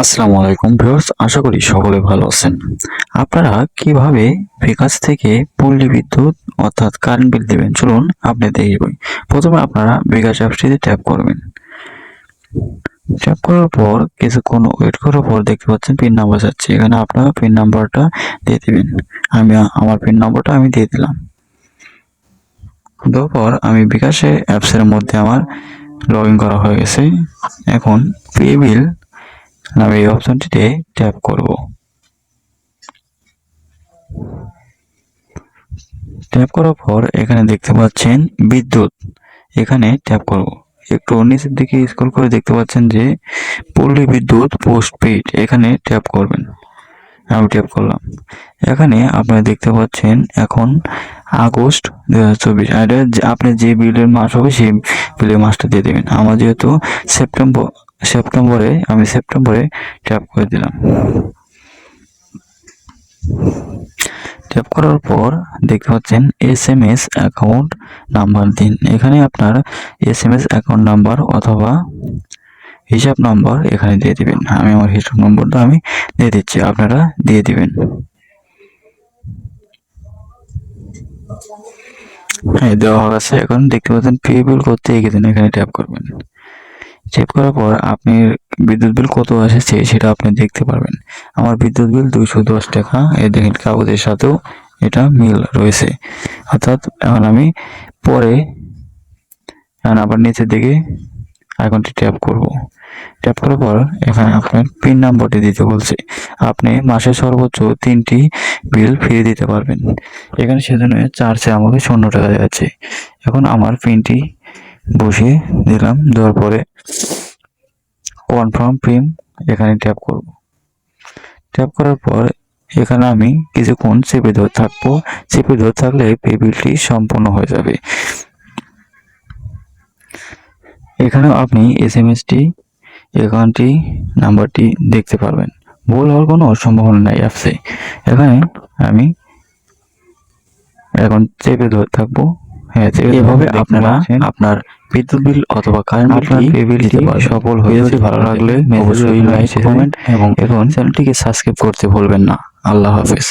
আসসালামু আলাইকুম ভিউয়ার্স, আশা করি সকলে ভালো আছেন। আপনারা কিভাবে বিকাশ থেকে পল্লী বিদ্যুৎ অর্থাৎ কারেন্ট বিল দেবেন চলুন আপনি দেখে বই। প্রথমে আপনারা বিকাশ অ্যাপসটিতে ট্যাপ করবেন। ট্যাপ করার পর কিছুক্ষণ ওয়েট করার পর দেখতে পাচ্ছেন পিন নাম্বার যাচ্ছে। এখানে আপনারা পিন নাম্বারটা দিয়ে দিবেন। আমি আমার পিন নাম্বারটা আমি দিয়ে দিলাম। দেওয়ার পর আমি বিকাশে অ্যাপসের মধ্যে আমার লগ ইন করা হয়ে গেছে। এখন পে বিল আমি এই অপশনটিতে ট্যাপ করব। ট্যাপ করার পর এখানে দেখতে পাচ্ছেন বিদ্যুৎ, এখানে ট্যাপ করব। একটু নিচের দিকে স্ক্রল করে দেখতে পাচ্ছেন যে পল্লী বিদ্যুৎ পোস্টপেইড, এখানে ট্যাপ করবেন। আমি ট্যাপ করলাম। এখানে আপনারা দেখতে পাচ্ছেন এখন আগস্ট 2024, এটা আপনি যে বিলের মাস হবে সেই বিলের মাসটা দিয়ে দেবেন। আমার যেহেতু সেপ্টেম্বরে আমি সেপ্টেম্বরে ট্যাপ করে দিলাম। ট্যাপ করার পর দেখতে পাচ্ছেন SMS অ্যাকাউন্ট নাম্বার দিন। এখানে আপনার SMS অ্যাকাউন্ট নাম্বার অথবা হিসাব নাম্বার এখানে দিয়ে দিবেন। আমি আমার হিসাব নম্বরটা আমি দিয়ে দিচ্ছি, আপনারা দিয়ে দিবেন। হ্যাঁ, দেওয়া হয়ে গেছে। এখন দেখতে পাচ্ছেন পে বিল করতে এগিয়ে এখানে ট্যাপ করবেন। ট্যাপ করার পর আপনি বিদ্যুৎ বিল কত এসেছে সেটা আপনি দেখতে পারবেন। আমার বিদ্যুৎ বিল 210 টাকা। এই দেখেন কাগজের সাথেও এটা মিল রয়েছে। অর্থাৎ এখন আমি পরে আবার নিচের দিকে আইকনটি ট্যাপ করব। ট্যাপ করার পর এখানে আপনার পিন নাম্বারটি দিতে বলছে। আপনি মাসে সর্বোচ্চ 3টি বিল ফ্রি দিতে পারবেন। এখানে সেজন্য চার্জে আমাকে 0 টাকা যাচ্ছে। এখন আমার পিনটি বসিয়ে দিলাম। দেওয়ার পরে কনফার্ম পিন এখানে ট্যাপ করব। ট্যাপ করার পর এখানে আমি কিছুক্ষণ চেপে ধরে থাকবো। চেপে ধরে থাকলে পে বিলটি সম্পূর্ণ হয়ে যাবে। এখানেও আপনি SMS-টি অ্যাকাউন্টটি নাম্বারটি দেখতে পারবেন। ভুল হওয়ার কোনো সম্ভাবনা নাই অ্যাপসে। এখানে আমি এখন চেপে ধরে থাকবো। হ্যাঁ, এভাবে আপনারা আপনার বিদ্যুৎ বিল অথবা কারেন্ট বিলটি সফল হয়েছে। ভালো লাগলে অবশ্যই লাইক, কমেন্ট এবং চ্যানেলটিকে সাবস্ক্রাইব করতে ভুলবেন না। আল্লাহ হাফেজ।